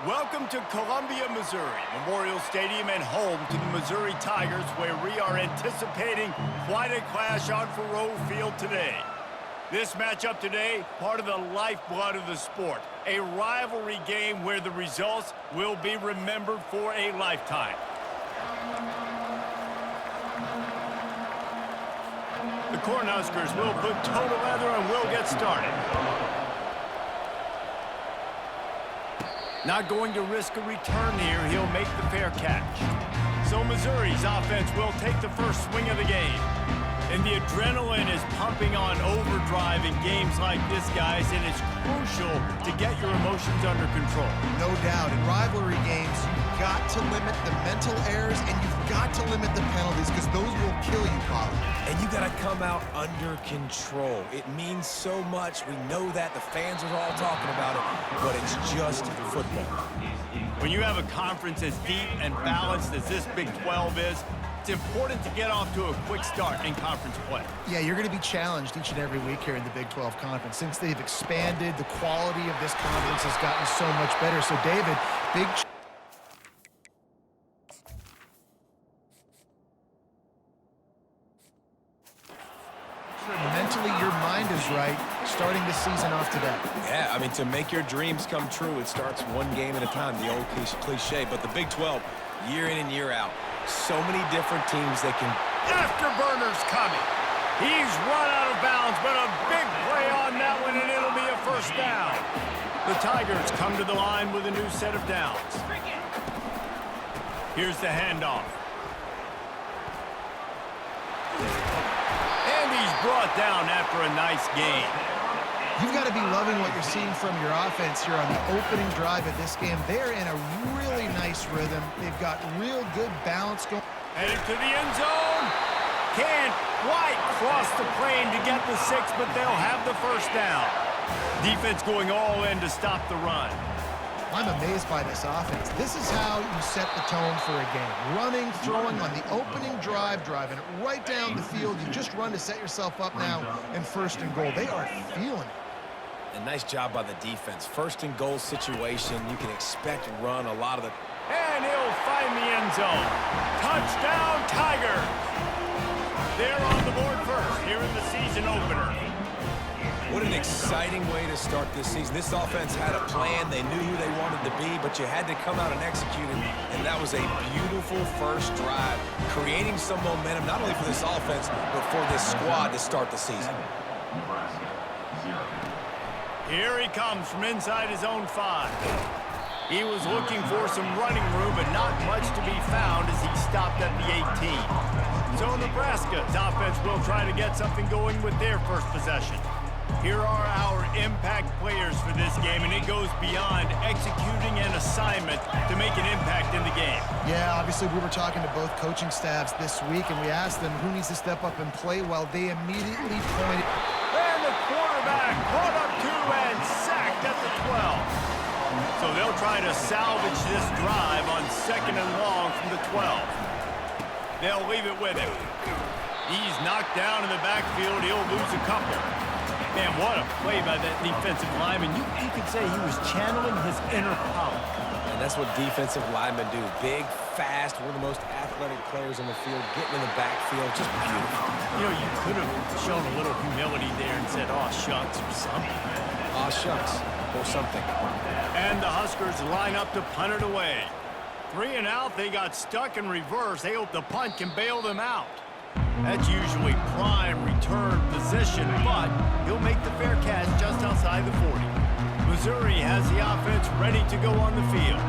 Welcome to Columbia, Missouri, Memorial Stadium and home to the Missouri Tigers, where we are anticipating quite a clash on Faroe Field today. This matchup today, part of the lifeblood of the sport, a rivalry game where the results will be remembered for a lifetime. The Cornhuskers will put total leather and will get started. Not going to risk a return here. He'll make the fair catch. So Missouri's offense will take the first swing of the game. And the adrenaline is pumping on overdrive in games like this, guys, and it's crucial to get your emotions under control. No doubt. In rivalry games, you've got to limit the mental errors and you've got to limit the penalties because those will kill you, Colin. And you got to come out under control. It means so much. We know that. The fans are all talking about it, but it's just football. When you have a conference as deep and balanced as this Big 12 is, it's important to get off to a quick start in conference play. Yeah, you're going to be challenged each and every week here in the Big 12 Conference. Since they've expanded, the quality of this conference has gotten so much better. So, David, big mentally, your mind is right, starting the season off today. Yeah, I mean, to make your dreams come true, it starts one game at a time, the old cliche. But the Big 12, year in and year out, so many different teams that can... Afterburner's coming. He's run out of bounds, but a big play on that one, and it'll be a first down. The Tigers come to the line with a new set of downs. Here's the handoff. And he's brought down after a nice gain. You've got to be loving what you're seeing from your offense here on the opening drive of this game. They're in a really nice rhythm. They've got real good balance going. Headed to the end zone. Can't quite cross the plane to get the 6, but they'll have the first down. Defense going all in to stop the run. I'm amazed by this offense. This is how you set the tone for a game. Running, throwing on the opening drive, driving it right down the field. You just run to set yourself up now in first and goal. They are feeling it. A nice job by the defense. First and goal situation, you can expect run a lot of the... And he'll find the end zone. Touchdown, Tigers! They're on the board first here in the season opener. What an exciting way to start this season. This offense had a plan. They knew who they wanted to be, but you had to come out and execute it. And that was a beautiful first drive, creating some momentum, not only for this offense, but for this squad to start the season. Here he comes from inside his own 5. He was looking for some running room, but not much to be found as he stopped at the 18. So Nebraska's offense will try to get something going with their first possession. Here are our impact players for this game, and it goes beyond executing an assignment to make an impact in the game. Yeah, obviously we were talking to both coaching staffs this week, and we asked them who needs to step up and play well. They immediately pointed. And the quarterback brought up 2 and sacked at the 12. So they'll try to salvage this drive on 2nd and long from the 12. They'll leave it with him. He's knocked down in the backfield. He'll lose a couple. Man, what a play by that defensive lineman. You could say he was channeling his inner power. And that's what defensive linemen do. Big, fast, one of the most athletic players on the field, getting in the backfield, just beautiful. You know, you could have shown a little humility there and said, "Aw, shucks," or something. Aw, shucks, or something. And the Huskers line up to punt it away. 3 and out, they got stuck in reverse. They hope the punt can bail them out. That's usually prime return position, but he'll make the fair catch just outside the 40. Missouri has the offense ready to go on the field.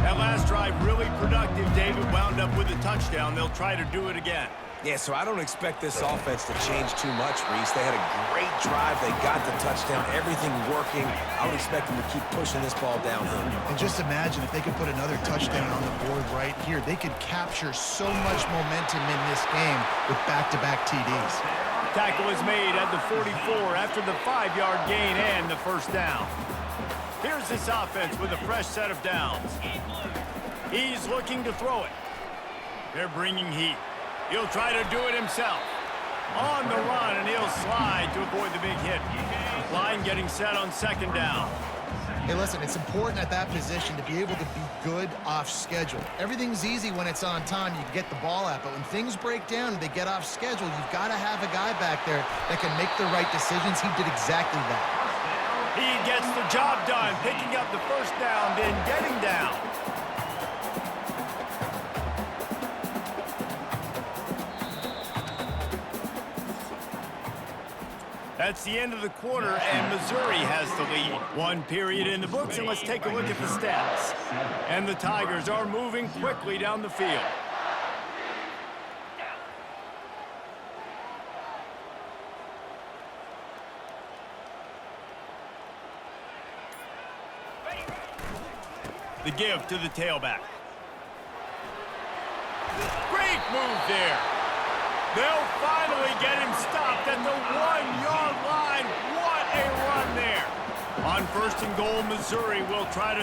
That last drive really productive. David wound up with a touchdown. They'll try to do it again. Yeah, so I don't expect this offense to change too much, Reese. They had a great drive. They got the touchdown. Everything working. I would expect them to keep pushing this ball downhill. And just imagine if they could put another touchdown on the board right here. They could capture so much momentum in this game with back-to-back TDs. Tackle is made at the 44 after the 5-yard gain and the first down. Here's this offense with a fresh set of downs. He's looking to throw it. They're bringing heat. He'll try to do it himself. On the run, and he'll slide to avoid the big hit. Line getting set on 2nd down. Hey, listen, it's important at that position to be able to be good off schedule. Everything's easy when it's on time. You can get the ball out, but when things break down and they get off schedule, you've got to have a guy back there that can make the right decisions. He did exactly that. He gets the job done, picking up the first down, then getting down. That's the end of the quarter, and Missouri has the lead. One period in the books, and let's take a look at the stats. And the Tigers are moving quickly down the field. The give to the tailback. Great move there. They'll finally get him stopped at the 1-yard line. What a run there. On first and goal, Missouri will try to...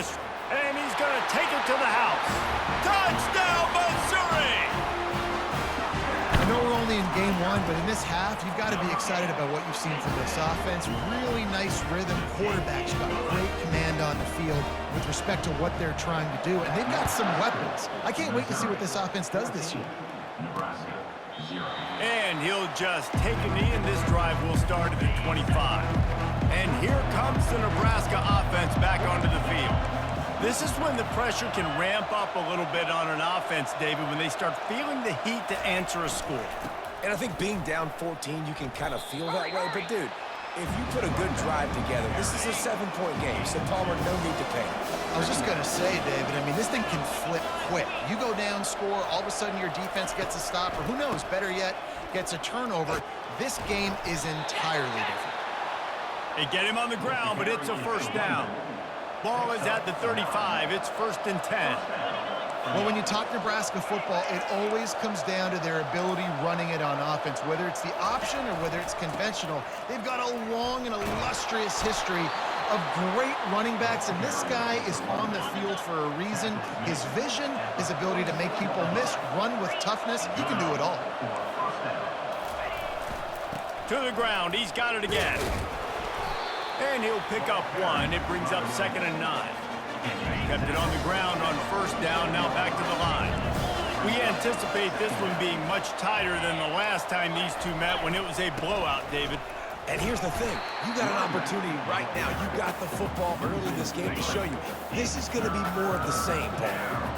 And he's going to take it to the house. Touchdown, Missouri! I know we're only in game one, but in this half, you've got to be excited about what you've seen from this offense. Really nice rhythm. Quarterback's got great command on the field with respect to what they're trying to do. And they've got some weapons. I can't wait to see what this offense does this year. And he'll just take a knee, and this drive will start at the 25. And here comes the Nebraska offense back onto the field. This is when the pressure can ramp up a little bit on an offense, David, when they start feeling the heat to answer a score. And I think being down 14, you can kind of feel that way. But, dude, if you put a good drive together, this is a 7-point game, so Palmer, no need to panic. I was just going to say, David, I mean, this thing can flip quick. You go down, score, all of a sudden your defense gets a stop, or who knows, better yet, gets a turnover. This game is entirely different. They get him on the ground, but it's a first down. Ball is at the 35. It's 1st and 10. Well, when you talk Nebraska football, it always comes down to their ability running it on offense. Whether it's the option or whether it's conventional, they've got a long and illustrious history of great running backs, and this guy is on the field for a reason. His vision, his ability to make people miss, run with toughness, he can do it all. To the ground, he's got it again. And he'll pick up one. It brings up 2nd and 9. Kept it on the ground on first down, now back to the line. We anticipate this one being much tighter than the last time these two met when it was a blowout, David. And here's the thing. You got an opportunity right now. You got the football early in this game to show you. This is going to be more of the same, Paul.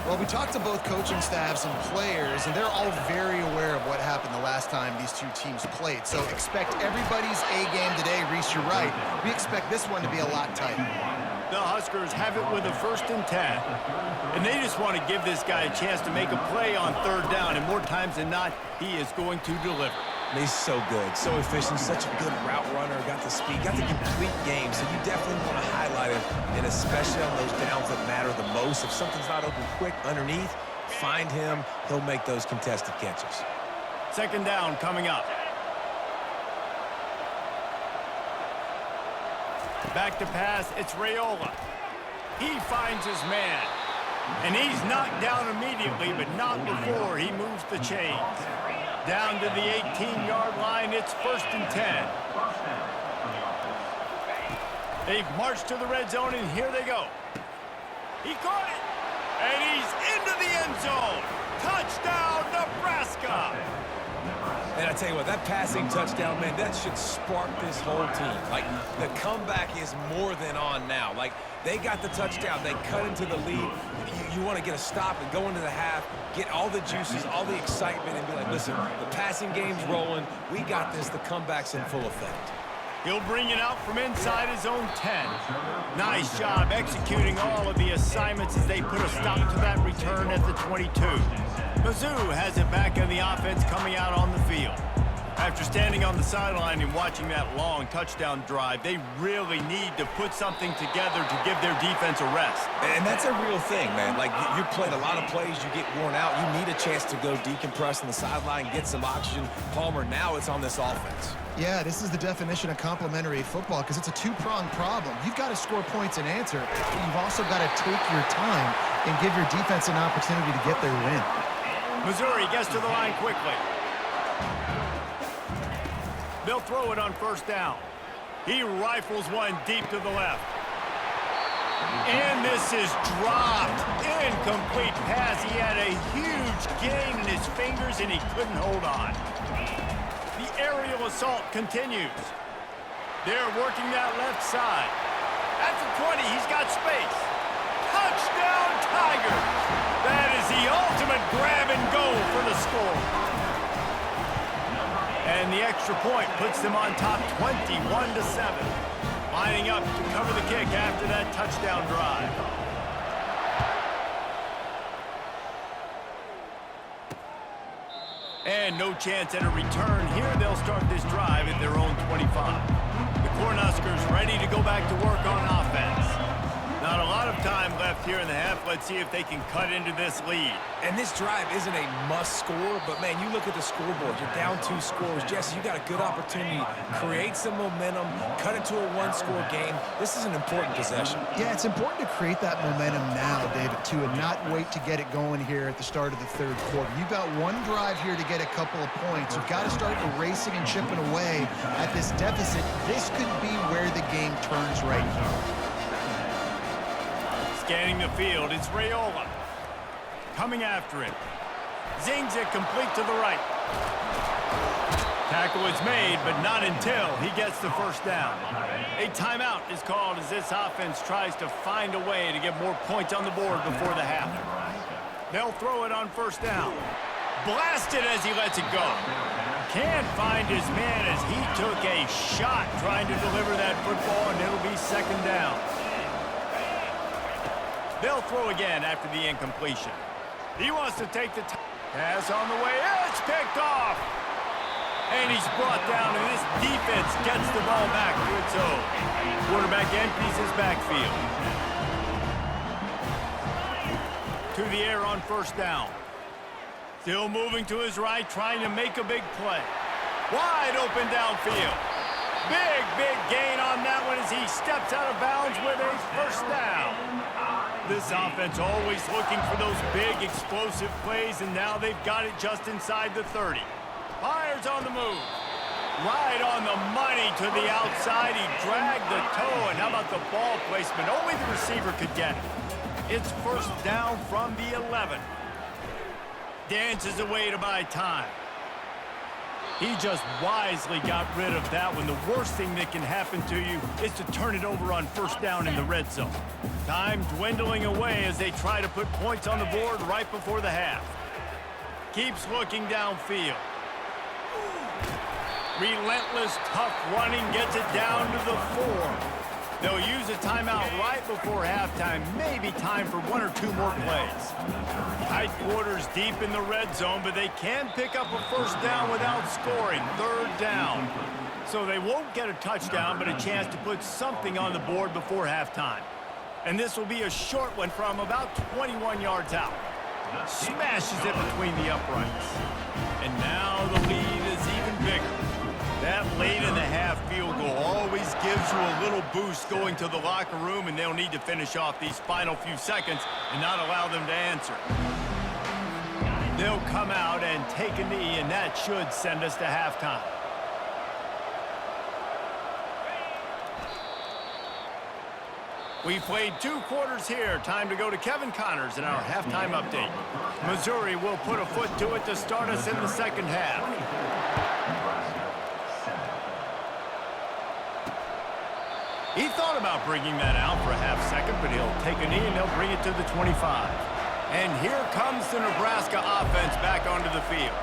Well, we talked to both coaching staffs and players, and they're all very aware of what happened the last time these two teams played. So expect everybody's A game today. Reese, you're right. We expect this one to be a lot tighter. The Huskers have it with a 1st and 10. And they just want to give this guy a chance to make a play on 3rd down. And more times than not, he is going to deliver. He's so good, so efficient, such a good route runner, got the speed, got the complete game, so you definitely want to highlight him, and especially on those downs that matter the most. If something's not open quick underneath, find him, he'll make those contested catches. 2nd down coming up. Back to pass, it's Raiola. He finds his man, and he's knocked down immediately, but not before he moves the chains. Down to the 18-yard line, it's 1st and 10. They've marched to the red zone, and here they go. He caught it, and he's into the end zone. Touchdown, Nebraska! And I tell you what, that passing touchdown, man, that should spark this whole team. Like, the comeback is more than on now. Like, they got the touchdown. They cut into the lead. You want to get a stop and go into the half, get all the juices, all the excitement, and be like, listen, the passing game's rolling. We got this. The comeback's in full effect. He'll bring it out from inside his own 10. Nice job executing all of the assignments as they put a stop to that return at the 22. Mizzou has it back in the offense coming out on the field. After standing on the sideline and watching that long touchdown drive, they really need to put something together to give their defense a rest. And that's a real thing, man. Like, you played a lot of plays, you get worn out. You need a chance to go decompress on the sideline, get some oxygen. Palmer, now it's on this offense. Yeah, this is the definition of complementary football because it's a two-pronged problem. You've got to score points and answer, but you've also got to take your time and give your defense an opportunity to get their win. Missouri gets to the line quickly. They'll throw it on 1st down. He rifles one deep to the left. And this is dropped. Incomplete pass. He had a huge gain in his fingers, and he couldn't hold on. The aerial assault continues. They're working that left side. At the 20, he's got space. Touchdown, Tigers! That is the ultimate grab and go for the score. And the extra point puts them on top 21-7. Lining up to cover the kick after that touchdown drive. And no chance at a return here. They'll start this drive at their own 25. The Cornhuskers ready to go back to work on offense. Not a lot of time left here in the half. Let's see if they can cut into this lead. And this drive isn't a must score, but man, you look at the scoreboard. You're down 2 scores. Jesse, you got a good opportunity. Create some momentum. Cut it to a 1-score game. This is an important possession. Yeah, it's important to create that momentum now, David, too, and not wait to get it going here at the start of the third quarter. You've got one drive here to get a couple of points. You've got to start erasing and chipping away at this deficit. This could be where the game turns right here. Scanning the field, it's Raiola. Coming after him. Zings it complete to the right. Tackle is made, but not until he gets the first down. A timeout is called as this offense tries to find a way to get more points on the board before the half. They'll throw it on first down. Blasted as he lets it go. Can't find his man as he took a shot trying to deliver that football, and it'll be second down. They'll throw again after the incompletion. He wants to take the pass on the way. It's picked off. And he's brought down, and this defense gets the ball back to its own. Quarterback empties his backfield. To the air on first down. Still moving to his right, trying to make a big play. Wide open downfield. Big gain on that one as he steps out of bounds with a first down. This offense always looking for those big, explosive plays, and now they've got it just inside the 30. Fires on the move. Right on the money to the outside. He dragged the toe, and how about the ball placement? Only the receiver could get it. It's first down from the 11. Dances away to buy time. He just wisely got rid of that one. The worst thing that can happen to you is to turn it over on first down in the red zone. Time dwindling away as they try to put points on the board right before the half. Keeps looking downfield. Relentless, tough running, gets it down to the 4. They'll use a timeout right before halftime. Maybe time for 1 or 2 more plays. Tight quarters deep in the red zone, but they can pick up a first down without scoring. Third down. So they won't get a touchdown, but a chance to put something on the board before halftime. And this will be a short one from about 21 yards out. Smashes it between the uprights. And now the lead is even bigger. That late in the half field goal always gives you a little boost going to the locker room, and they'll need to finish off these final few seconds and not allow them to answer. They'll come out and take a knee, and that should send us to halftime. We've played 2 quarters here. Time to go to Kevin Connors in our halftime update. Missouri will put a foot to it to start us in the second half. He thought about bringing that out for a half second, but he'll take a knee and they'll bring it to the 25. And here comes the Nebraska offense back onto the field.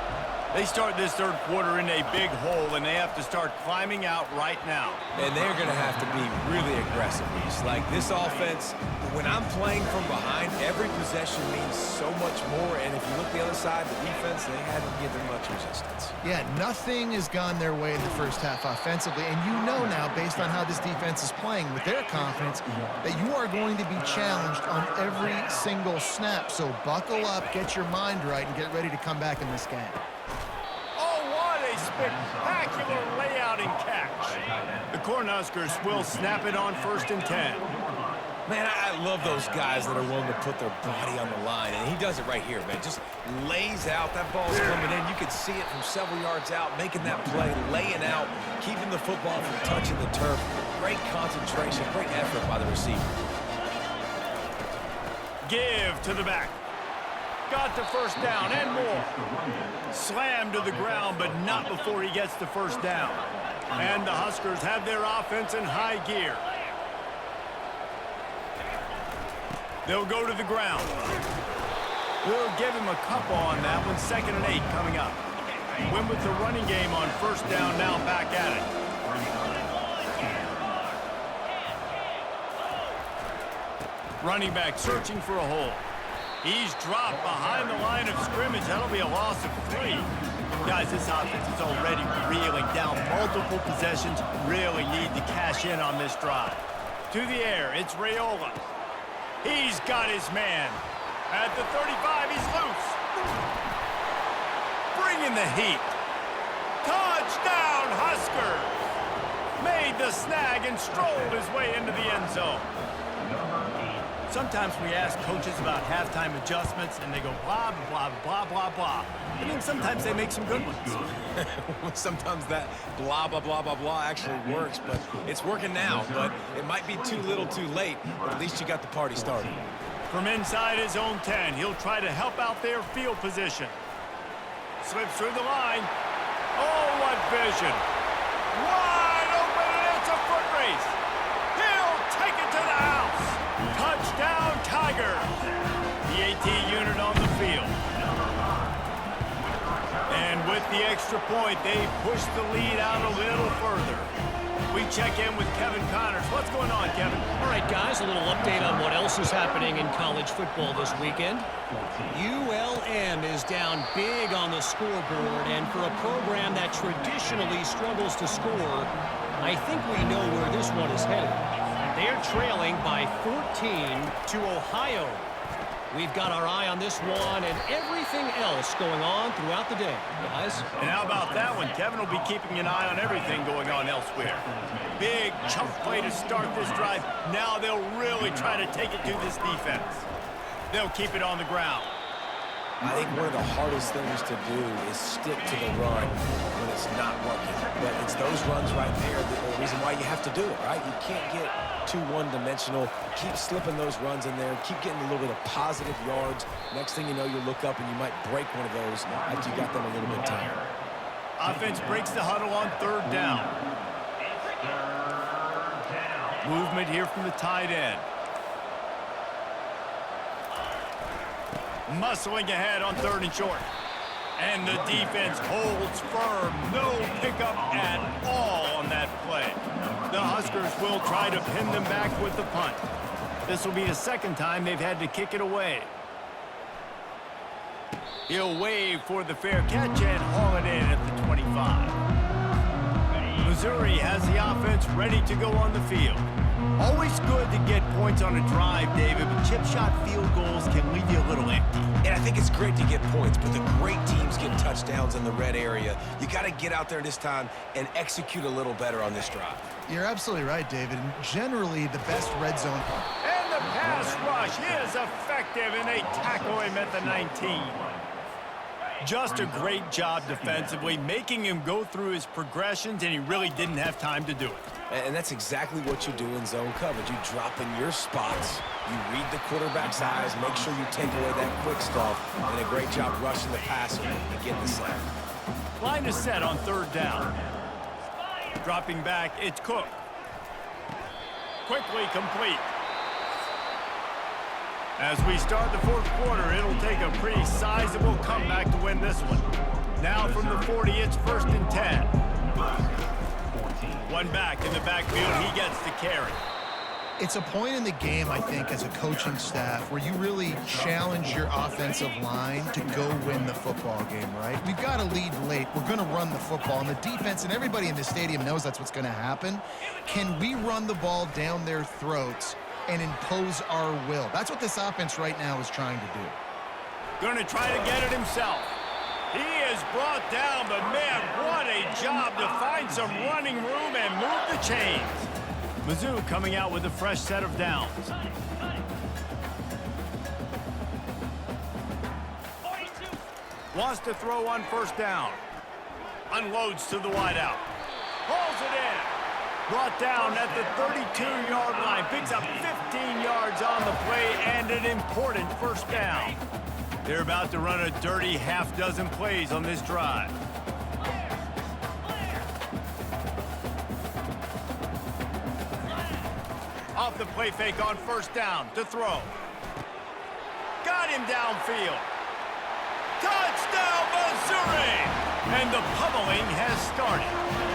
They start this third quarter in a big hole, and they have to start climbing out right now. And they're going to have to be really aggressive. It's like this offense, when I'm playing from behind, every possession means so much more. And if you look the other side, the defense, they haven't given much resistance. Yeah, nothing has gone their way in the first half offensively. And you know now, based on how this defense is playing with their confidence, that you are going to be challenged on every single snap. So buckle up, get your mind right, and get ready to come back in this game. Spectacular layout and catch. The Cornhuskers will snap it on 1st and 10. Man, I love those guys that are willing to put their body on the line, and he does it right here, man. Just lays out. That ball's coming in. You can see it from several yards out, making that play, laying out, keeping the football from touching the turf. Great concentration, great effort by the receiver. Give to the back. Got the first down and more. Slammed to the ground, but not before he gets the first down. And the Huskers have their offense in high gear. They'll go to the ground. We'll give him a couple on that one. 2nd and 8 coming up. Win with the running game on first down, now back at it. Running back searching for a hole. He's dropped behind the line of scrimmage. That'll be a loss of 3. Guys, this offense is already reeling down multiple possessions. Really need to cash in on this drive. To the air, it's Raiola. He's got his man. At the 35, he's loose. Bringing the heat. Touchdown, Huskers! Made the snag and strolled his way into the end zone. Sometimes we ask coaches about halftime adjustments, and they go blah, blah, blah, blah, blah. And then sometimes they make some good ones. Sometimes that blah, blah, blah, blah, blah actually works, but it's working now. But it might be too little too late, but at least you got the party started. From inside his own 10, he'll try to help out their field position. Slips through the line. Oh, what vision. Wide open, and it's a foot race. He'll take it to the house. Touchdown, Tigers. The AT unit on the field. And with the extra point, they push the lead out a little further. We check in with Kevin Connors. What's going on, Kevin? All right, guys, a little update on what else is happening in college football this weekend. ULM is down big on the scoreboard, and for a program that traditionally struggles to score, I think we know where this one is headed. They're trailing by 14 to Ohio. We've got our eye on this one and everything else going on throughout the day, guys. And how about that one? Kevin will be keeping an eye on everything going on elsewhere. Big chunk play to start this drive. Now they'll really try to take it to this defense. They'll keep it on the ground. I think one of the hardest things to do is stick to the run when it's not working. But it's those runs right there that are the reason why you have to do it, right? You can't get too one-dimensional. Keep slipping those runs in there. Keep getting a little bit of positive yards. Next thing you know, you look up and you might break one of those after you got them a little bit tired. Offense breaks the huddle on 3rd down. Movement here from the tight end. Muscling ahead on 3rd and short. And the defense holds firm. No pickup at all on that play. The Huskers will try to pin them back with the punt. This will be the 2nd time they've had to kick it away. He'll wave for the fair catch and haul it in at the 25. Missouri has the offense ready to go on the field. Always good to get points on a drive, David, but chip shot field goals can leave you a little empty. And I think it's great to get points, but the great teams get touchdowns in the red area. You got to get out there this time and execute a little better on this drive. You're absolutely right, David. And generally, the best red zone. And the pass rush is effective, and they tackle him at the 19. Just a great job defensively, making him go through his progressions, and he really didn't have time to do it. And that's exactly what you do in zone coverage. You drop in your spots, you read the quarterback's eyes, make sure you take away that quick stuff, and a great job rushing the passer and getting the sack. Line is set on 3rd down. Dropping back, it's Cook. Quickly complete. As we start the 4th quarter, it'll take a pretty sizable comeback to win this one. Now from the 40, it's 1st and 10. One back in the backfield, he gets the carry. It's a point in the game, I think, as a coaching staff where you really challenge your offensive line to go win the football game, right? We've got to lead late. We're going to run the football, and the defense and everybody in the stadium knows that's what's going to happen. Can we run the ball down their throats and impose our will? That's what this offense right now is trying to do. Going to try to get it himself. He is brought down, but man, what a job to find some running room and move the chains. Mizzou coming out with a fresh set of downs. Wants to throw on 1st down. Unloads to the wideout. Hauls it in. Brought down at the 32-yard line. Picks up 15 yards on the play and an important first down. They're about to run a dirty half-dozen plays on this drive. Off the play fake on first down to throw. Got him downfield. Touchdown, Missouri! And the pummeling has started.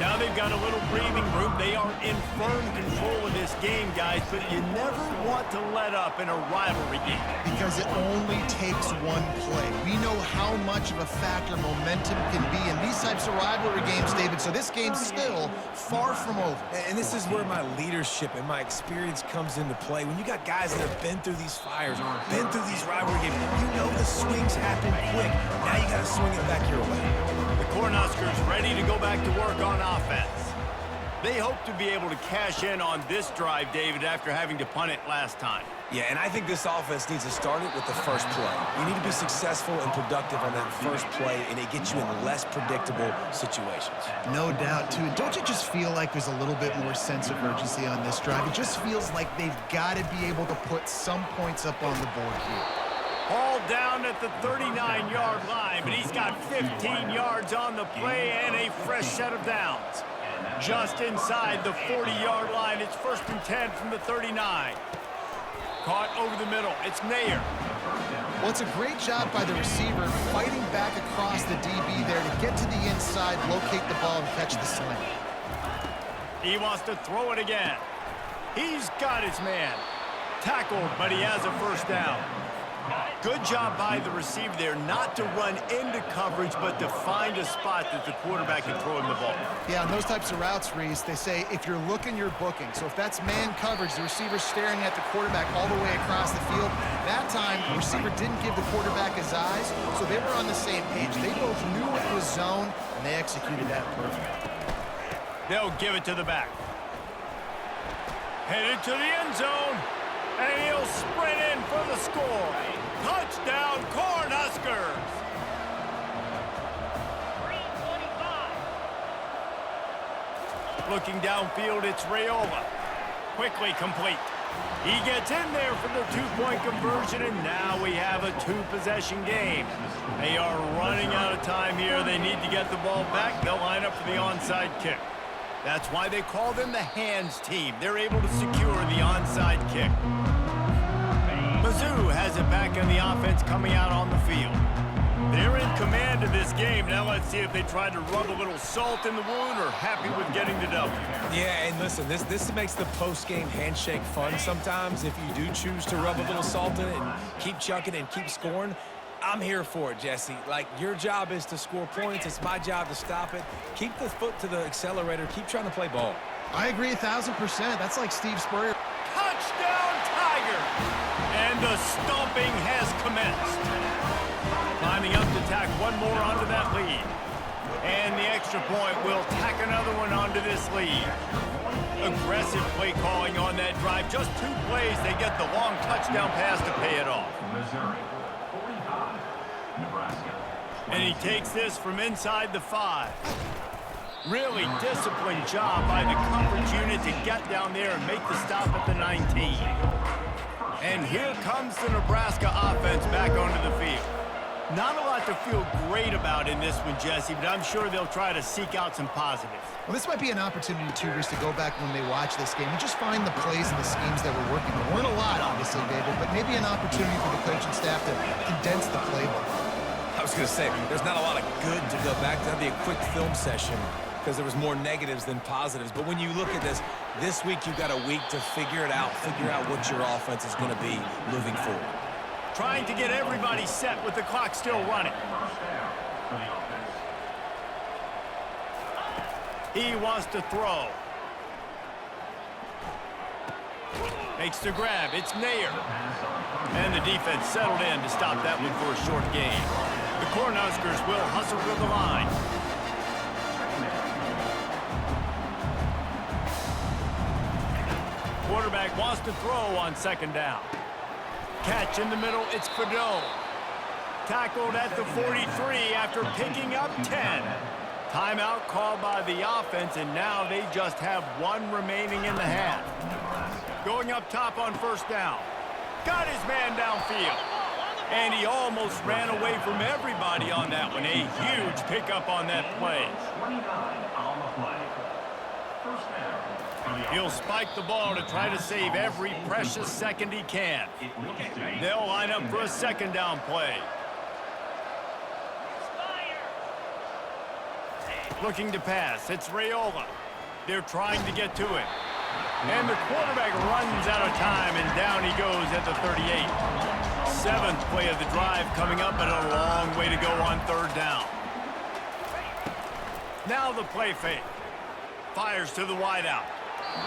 Now they've got a little breathing room. They are in firm control of this game, guys, but you never want to let up in a rivalry game. Because it only takes one play. We know how much of a factor momentum can be in these types of rivalry games, David, so this game's still far from over. And this is where my leadership and my experience comes into play. When you got guys that have been through these fires, been through these rivalry games, you know the swings happen quick. Now you got to swing it back your way. The Cornhuskers ready to go back to work on offense. They hope to be able to cash in on this drive, David, after having to punt it last time. Yeah, and I think this offense needs to start it with the first play. You need to be successful and productive on that first play, and it gets you in less predictable situations. No doubt, too. Don't you just feel like there's a little bit more sense of urgency on this drive? It just feels like they've got to be able to put some points up on the board here. Hauled down at the 39-yard line, but he's got 15 yards on the play and a fresh set of downs. Just inside the 40-yard line, it's 1st and 10 from the 39. Caught over the middle, it's Nair. Well, it's a great job by the receiver fighting back across the DB there to get to the inside, locate the ball, and catch the slant. He wants to throw it again. He's got his man. Tackled, but he has a first down. Good job by the receiver there not to run into coverage, but to find a spot that the quarterback can throw him the ball. Yeah, on those types of routes, Reese, they say if you're looking, you're booking. So if that's man coverage, the receiver's staring at the quarterback all the way across the field. That time, the receiver didn't give the quarterback his eyes, so they were on the same page. They both knew it was zone, and they executed that perfectly. They'll give it to the back. Headed to the end zone, and he'll sprint in for the score. Touchdown, Cornhuskers! Looking downfield, it's Raiola. Quickly complete. He gets in there for the two-point conversion, and now we have a two-possession game. They are running out of time here. They need to get the ball back. They'll line up for the onside kick. That's why they call them the hands team. They're able to secure the onside kick. Mizzou has it back on the offense coming out on the field. They're in command of this game. Now let's see if they try to rub a little salt in the wound or happy with getting the W. Yeah, and listen, this makes the post-game handshake fun sometimes. If you do choose to rub a little salt in it and keep chucking and keep scoring, I'm here for it, Jesse. Like, your job is to score points. It's my job to stop it. Keep the foot to the accelerator. Keep trying to play ball. I agree 1,000%. That's like Steve Spurrier. Touchdown, Tiger! And the stomping has commenced. Climbing up to tack one more onto that lead. And the extra point will tack another one onto this lead. Aggressive play calling on that drive. Just 2 plays, they get the long touchdown pass to pay it off. And he takes this from inside the 5. Really disciplined job by the coverage unit to get down there and make the stop at the 19. And here comes the Nebraska offense back onto the field. Not a lot to feel great about in this one, Jesse, but I'm sure they'll try to seek out some positives. Well, this might be an opportunity, too, Reese, to go back when they watch this game and just find the plays and the schemes that were working. There weren't a lot, obviously, David, but maybe an opportunity for the coaching staff to condense the playbook. I was going to say, there's not a lot of good to go back to. That'd be a quick film session because there was more negatives than positives. But when you look at this week you've got a week to figure it out, figure out what your offense is going to be moving forward. Trying to get everybody set with the clock still running. He wants to throw. Makes the grab. It's Nair. And the defense settled in to stop that one for a short gain. The Cornhuskers will hustle to the line. Quarterback wants to throw on 2nd down. Catch in the middle, it's Fadone. Tackled at the 43 after picking up 10. Timeout called by the offense, and now they just have 1 remaining in the half. Going throwing up top on first down. Got his man downfield. And he almost ran away from everybody on that one. A huge pickup on that play. He'll spike the ball to try to save every precious second he can. They'll line up for a second down play. Looking to pass. It's Raiola. They're trying to get to it. And the quarterback runs out of time, and down he goes at the 38. Seventh play of the drive coming up, but a long way to go on third down. Now the play fake. Fires to the wideout.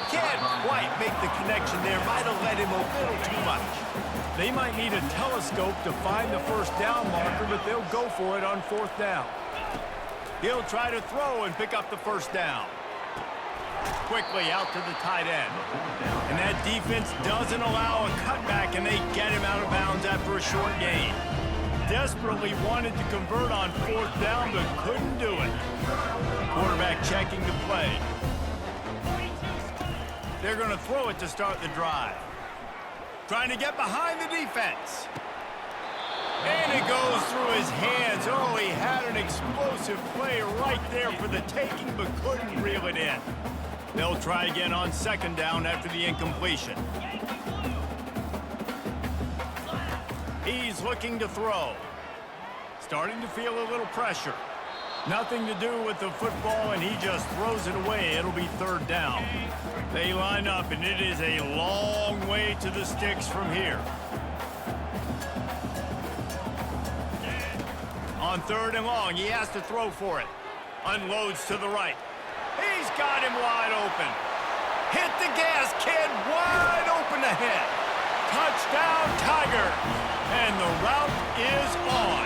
Can't quite make the connection there. Might have let him a little too much. They might need a telescope to find the first down marker, but they'll go for it on fourth down. He'll try to throw and pick up the first down. Quickly out to the tight end. And that defense doesn't allow a cutback, and they get him out of bounds after a short gain. Desperately wanted to convert on fourth down, but couldn't do it. Quarterback checking the play. They're going to throw it to start the drive. Trying to get behind the defense. And it goes through his hands. Oh, he had an explosive play right there for the taking, but couldn't reel it in. They'll try again on second down after the incompletion. He's looking to throw. Starting to feel a little pressure. Nothing to do with the football, and he just throws it away. It'll be third down. They line up, and it is a long way to the sticks from here. On third and long, he has to throw for it. Unloads to the right. He's got him wide open. Hit the gas, kid. Wide open ahead. Touchdown, Tigers. And the route is on.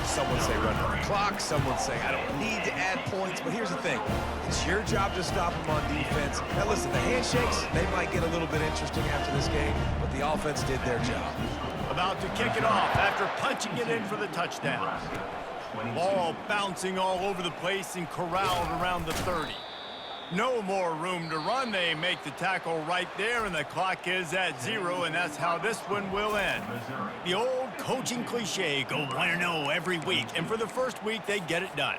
Some would say run the clock. Some would say I don't need to add points. But here's the thing. It's your job to stop them on defense. Now, listen, the handshakes, they might get a little bit interesting after this game, but the offense did their job. About to kick it off after punching it in for the touchdown. Ball bouncing all over the place and corralled around the 30. No more room to run. They make the tackle right there, and the clock is at 0, and that's how this one will end. The old coaching cliche, go 1-0 every week, and for the first week, they get it done.